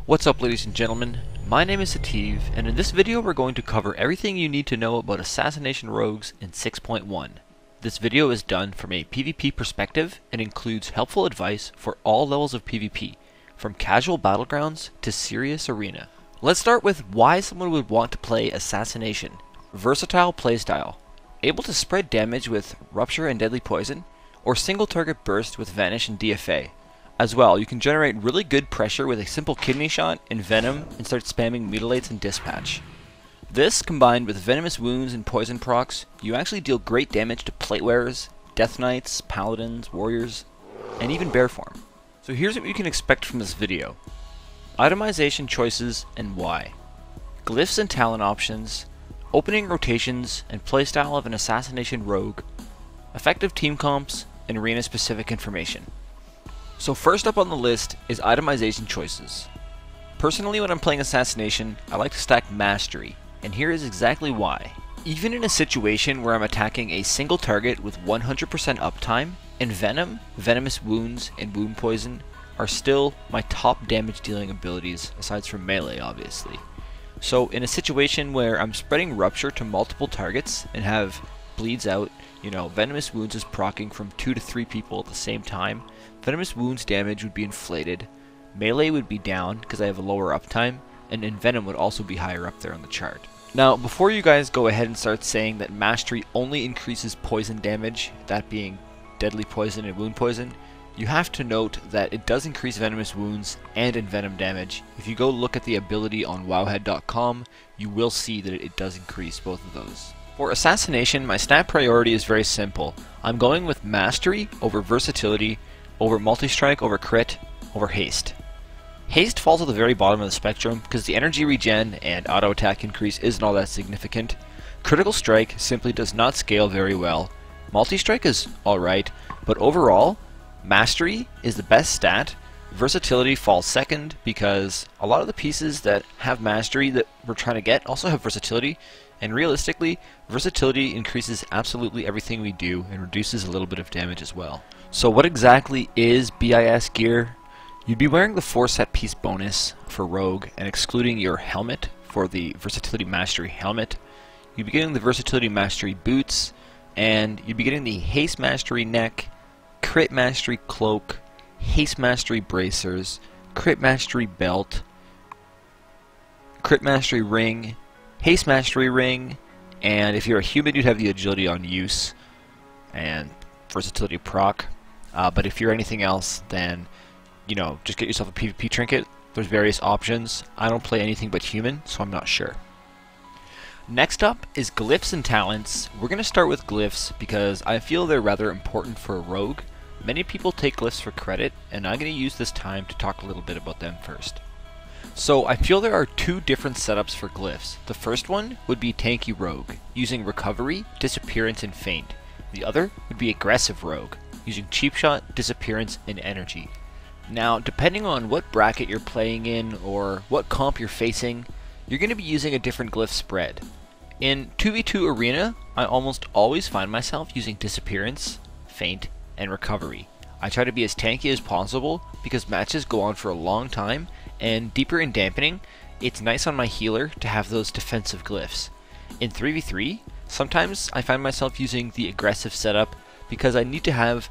What's up, ladies and gentlemen? My name is Sativ, and in this video we're going to cover everything you need to know about assassination rogues in 6.1. This video is done from a PvP perspective and includes helpful advice for all levels of PvP, from casual battlegrounds to serious arena. Let's start with why someone would want to play Assassination. Versatile playstyle, able to spread damage with Rupture and Deadly Poison, or single target burst with Vanish and DFA. As well, you can generate really good pressure with a simple Kidney Shot and Venom and start spamming Mutilates and Dispatch. This, combined with Venomous Wounds and Poison procs, you actually deal great damage to Plate Wearers, Death Knights, Paladins, Warriors, and even Bear Form. So here's what you can expect from this video. Itemization choices and why. Glyphs and talent options, opening rotations and playstyle of an assassination rogue, effective team comps, and arena specific information. So first up on the list is itemization choices. Personally, when I'm playing Assassination, I like to stack Mastery, and here is exactly why. Even in a situation where I'm attacking a single target with 100% uptime, Envenom, Venomous Wounds, and Wound Poison are still my top damage dealing abilities, aside from melee obviously. So in a situation where I'm spreading Rupture to multiple targets and have bleeds out, Venomous Wounds is proccing from 2 to 3 people at the same time, Venomous Wounds damage would be inflated, melee would be down because I have a lower uptime, and Envenom would also be higher up there on the chart. Now, before you guys go ahead and start saying that Mastery only increases poison damage, that being Deadly Poison and Wound Poison, you have to note that it does increase Venomous Wounds and Envenom damage. If you go look at the ability on wowhead.com, you will see that it does increase both of those. For Assassination, my stat priority is very simple. I'm going with Mastery over Versatility, over Multi-Strike, over Crit, over Haste. Haste falls at the very bottom of the spectrum because the energy regen and auto attack increase isn't all that significant. Critical Strike simply does not scale very well. Multi-Strike is alright, but overall, Mastery is the best stat. Versatility falls second because a lot of the pieces that have Mastery that we're trying to get also have Versatility, and realistically, Versatility increases absolutely everything we do and reduces a little bit of damage as well. So what exactly is BIS gear? You'd be wearing the 4 set piece bonus for Rogue and excluding your helmet for the Versatility Mastery helmet. You'd be getting the Versatility Mastery boots, and you'd be getting the Haste Mastery neck, Crit Mastery cloak, Haste Mastery bracers, Crit Mastery belt, Crit Mastery ring, Haste Mastery ring, and if you're a human you'd have the Agility on use and Versatility proc. But if you're anything else, then just get yourself a PvP trinket. There's various options. I don't play anything but human, so I'm not sure. Next up is glyphs and talents. We're going to start with glyphs because I feel they're rather important for a rogue. Many people take glyphs for credit, and I'm going to use this time to talk a little bit about them first. So I feel there are 2 different setups for glyphs. The first one would be tanky rogue, using recovery, disappearance, and feint. The other would be aggressive rogue, using cheap shot, disappearance, and energy. Now, depending on what bracket you're playing in or what comp you're facing, you're going to be using a different glyph spread. In 2v2 arena, I almost always find myself using disappearance, feint, and recovery. I try to be as tanky as possible because matches go on for a long time, and deeper in dampening, it's nice on my healer to have those defensive glyphs. In 3v3, sometimes I find myself using the aggressive setup because I need to have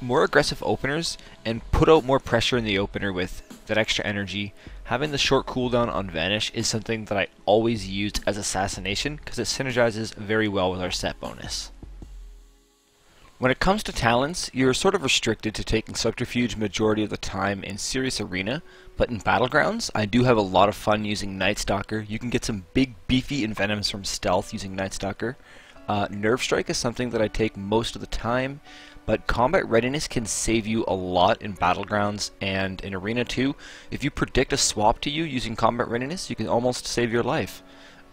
more aggressive openers and put out more pressure in the opener with that extra energy. Having the short cooldown on Vanish is something that I always used as Assassination because it synergizes very well with our set bonus. When it comes to talents, you're sort of restricted to taking Subterfuge majority of the time in serious arena, but in Battlegrounds, I do have a lot of fun using Night Stalker. You can get some big beefy Envenoms from Stealth using Night Stalker. Nerve Strike is something that I take most of the time, but Combat Readiness can save you a lot in Battlegrounds and in Arena too. If you predict a swap to you using Combat Readiness, you can almost save your life.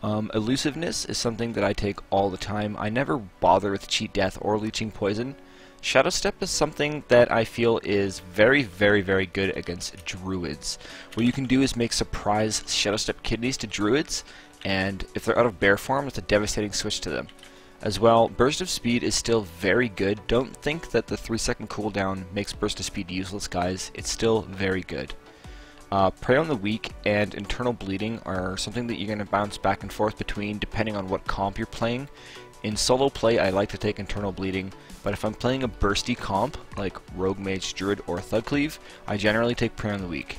Elusiveness is something that I take all the time. I never bother with Cheat Death or Leeching Poison. Shadow Step is something that I feel is very, very, very good against Druids. What you can do is make surprise Shadow Step kidneys to Druids, and if they're out of bear form, it's a devastating switch to them. As well, Burst of Speed is still very good. Don't think that the 3-second cooldown makes Burst of Speed useless, guys. It's still very good. Prey on the Weak and Internal Bleeding are something that you're going to bounce back and forth between depending on what comp you're playing. In solo play, I like to take Internal Bleeding, but if I'm playing a bursty comp, like Rogue Mage Druid or Thugcleave, I generally take Prey on the Weak.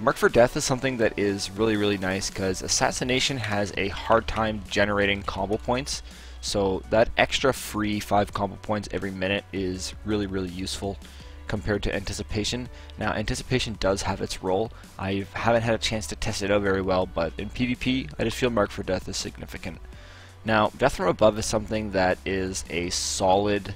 Mark for Death is something that is really nice because Assassination has a hard time generating combo points, so that extra free 5 combo points every minute is really useful compared to Anticipation. Now, Anticipation does have its role. I haven't had a chance to test it out very well, but in PvP, I just feel Mark for Death is significant. Now, Death from Above is something that is a solid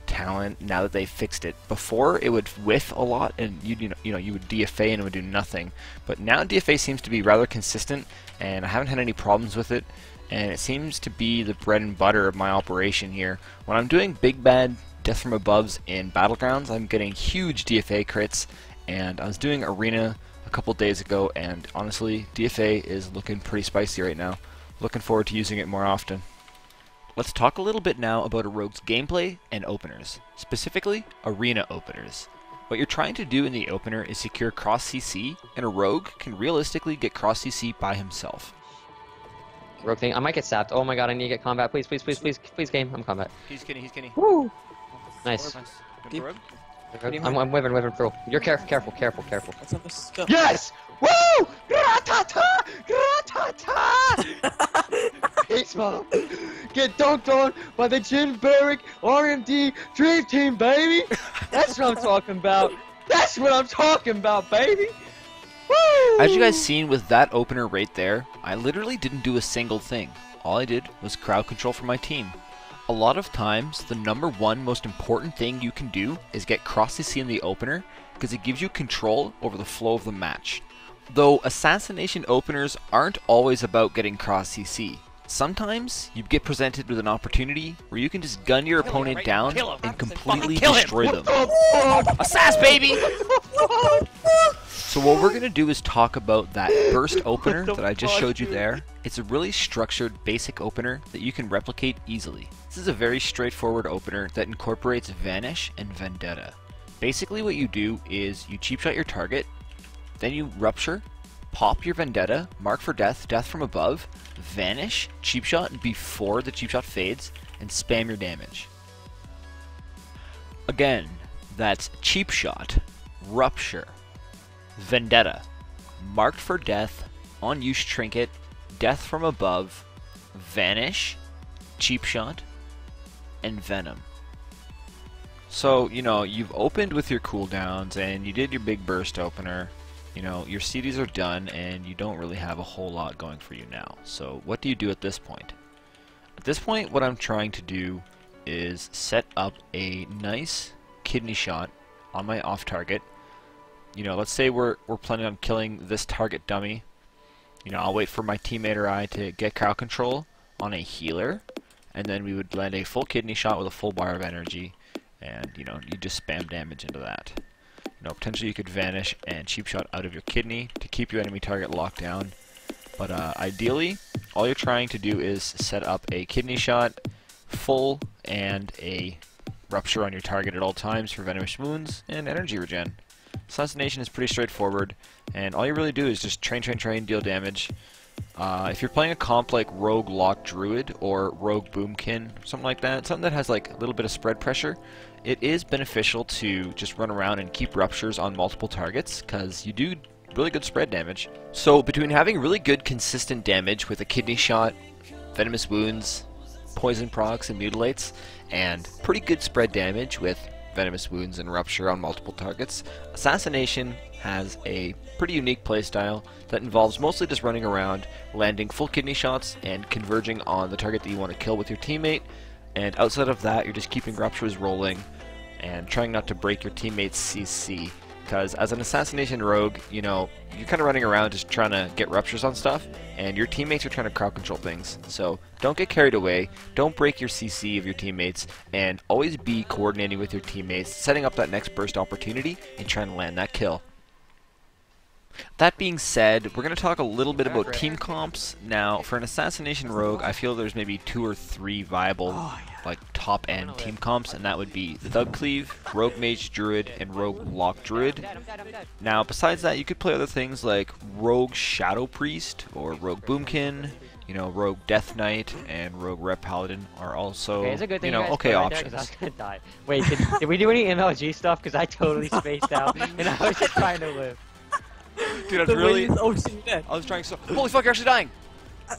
talent now that they fixed it. Before, it would whiff a lot, and you would DFA and it would do nothing. But now DFA seems to be rather consistent, and I haven't had any problems with it. And it seems to be the bread and butter of my operation here. When I'm doing big bad Death from Aboves in Battlegrounds, I'm getting huge DFA crits, and I was doing Arena a couple days ago, and honestly, DFA is looking pretty spicy right now. Looking forward to using it more often. Let's talk a little bit now about a rogue's gameplay and openers, specifically Arena openers. What you're trying to do in the opener is secure cross CC, and a rogue can realistically get cross CC by himself. Rogue thing, I might get sapped. Oh my god, I need to get combat. Please game. I'm combat. He's kidding. Woo! Nice. Deep. I'm whipping through. You're careful. Let's go. Yes! Woo! Gratata! Peace, mom. Get dunked on by the Jin Barrick RMD Dream Team, baby! That's what I'm talking about. That's what I'm talking about, baby! Woo! As you guys seen with that opener right there, I literally didn't do a single thing. All I did was crowd control for my team. A lot of times, the #1 most important thing you can do is get cross CC in the opener, because it gives you control over the flow of the match. Though Assassination openers aren't always about getting cross CC. Sometimes you get presented with an opportunity where you can just gun your opponent down and completely destroy them. Assass, baby! So what we're going to do is talk about that burst opener that I just showed you there. It's a really structured basic opener that you can replicate easily. This is a very straightforward opener that incorporates Vanish and Vendetta. Basically what you do is you cheap shot your target, then you Rupture, pop your Vendetta, mark for death, death from above, vanish, cheap shot before the cheap shot fades, and spam your damage. Again, that's cheap shot, Rupture, Vendetta, marked for death, unused trinket, death from above, vanish, cheap shot, and venom. So, you've opened with your cooldowns and you did your big burst opener. Your CDs are done and you don't really have a whole lot going for you now. So what do you do at this point? At this point, what I'm trying to do is set up a nice kidney shot on my off target. Let's say we're planning on killing this target dummy. I'll wait for my teammate or I to get crowd control on a healer, and then we would land a full kidney shot with a full bar of energy, and you just spam damage into that. Potentially you could vanish and cheap shot out of your kidney to keep your enemy target locked down. But ideally, all you're trying to do is set up a kidney shot, full, and a rupture on your target at all times for venomous wounds and energy regen. Assassination is pretty straightforward, and all you really do is just train, deal damage. If you're playing a comp like Rogue Lock Druid or Rogue Boomkin, something like that, something that has like a little bit of spread pressure, it is beneficial to just run around and keep ruptures on multiple targets, because you do really good spread damage. So between having really good consistent damage with a kidney shot, venomous wounds, poison procs, and mutilates, and pretty good spread damage with venomous wounds and rupture on multiple targets, Assassination has a pretty unique playstyle that involves mostly just running around, landing full kidney shots, and converging on the target that you want to kill with your teammate. And outside of that, you're just keeping ruptures rolling and trying not to break your teammate's CC. Because as an Assassination rogue, you're kind of running around just trying to get ruptures on stuff, and your teammates are trying to crowd control things. So don't get carried away, don't break your CC of your teammates, and always be coordinating with your teammates, setting up that next burst opportunity, and trying to land that kill. That being said, we're going to talk a little bit about team comps. Now, for an Assassination Rogue, I feel there's maybe 2 or 3 viable, like, top-end team comps, and that would be Thug Cleave, Rogue Mage Druid, and Rogue Lock Druid. Now, besides that, you could play other things like Rogue Shadow Priest, or Rogue Boomkin, you know, Rogue Death Knight, and Rogue Rep Paladin are also, you know, okay options. I was gonna die. Wait, did we do any MLG stuff? Because I totally spaced out, and I was just trying to live. Dude, I was really... Oh, shit, you're dead. I was trying so... Holy fuck, you're actually dying!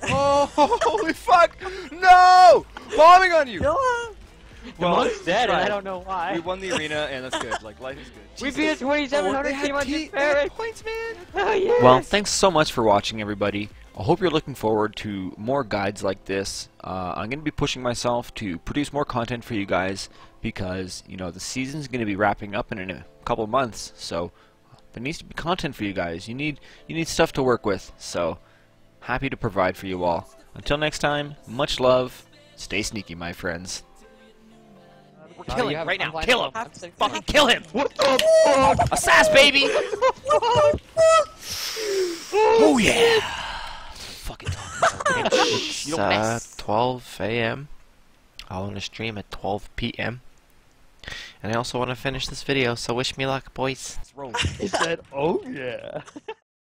Oh, holy fuck! No! Bombing on you! Kill him! The monk's dead, and I don't know why. We won the arena, and that's good. Like, life is good. We beat a 2700 team on Jim Barrick! Points, man! Oh, yes. Well, thanks so much for watching, everybody. I hope you're looking forward to more guides like this. I'm going to be pushing myself to produce more content for you guys because, you know, the season's going to be wrapping up in a couple months, so there needs to be content for you guys. You need stuff to work with, so happy to provide for you all. Until next time, much love. Stay sneaky, my friends. We're killing him right now. Kill him. Fucking kill him. What the fuck? Assass, baby. Oh yeah. Fucking It's 12 a.m. I want to stream at 12 p.m. And I also want to finish this video, so wish me luck, boys. He said, oh yeah.